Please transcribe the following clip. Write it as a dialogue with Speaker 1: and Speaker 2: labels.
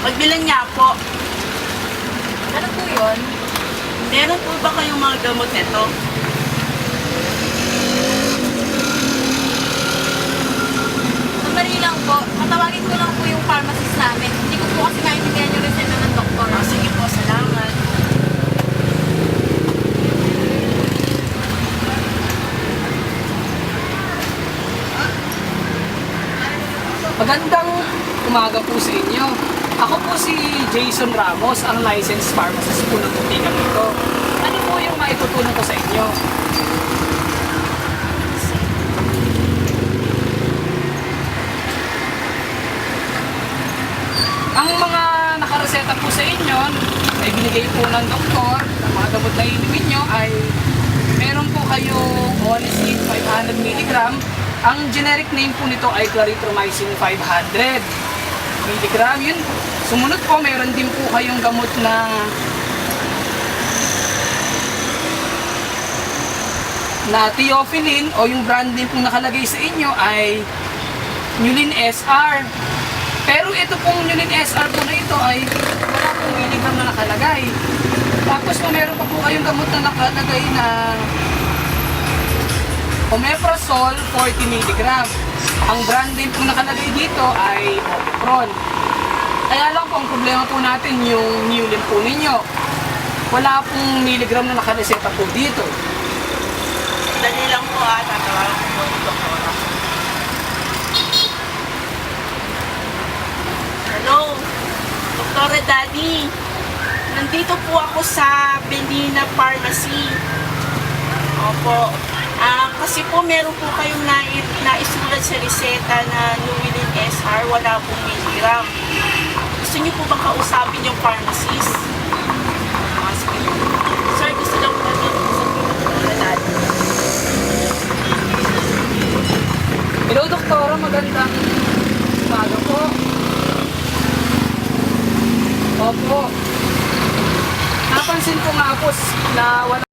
Speaker 1: Pagbilan niya po.
Speaker 2: Ano po yun?
Speaker 1: Meron po ba kayong mga gamot nito?
Speaker 2: Sandali lang po. Matawagin ko lang po yung pharmacist namin. Hindi ko po kasi maintindihan yung reseta ng doktor.
Speaker 1: Sige po, salamat.
Speaker 3: Magandang umaga po sa inyo. Ako po si Jason Ramos, ang licensed pharmacist po ng butikan nito. Ano po yung maitutulong ko sa inyo? Ang mga nakareseta po sa inyo, ay binigay po ng doktor, ang mga gamot na inumin nyo ay meron po kayong Olicid 500 mg. Ang generic name po nito ay Clarithromycin 500 mg. Yun. Sumunod po, meron din po kayong gamot na Theophylline o yung brand name po nakalagay sa inyo ay Nulin SR. Pero ito pong Nulin SR po na ito ay wala pong miligram na nakalagay. Tapos po meron pa po kayong gamot na nakalagay na Omeprazole 40 mg. Ang brand name po nakalagay dito ay Omepron. Kaya lang po ang problema po natin yung Nulin po ninyo. Wala pong miligram na nakareseta po dito.
Speaker 1: Dali lang po tatawagan ko po yung doktora. Hello, Doktora Daddy. Nandito po ako sa Benina Pharmacy. Opo. Kasi po meron po kayong naisulat sa reseta na Nulin SR, wala pong miligram. Gusto niyo po bang kausapin yung pharmacist? Sige. Sir, gusto lang po natin sa Daddy.
Speaker 3: Hello, Doktora. Magandang umaga po. Opo. Napansin ko nga po na wala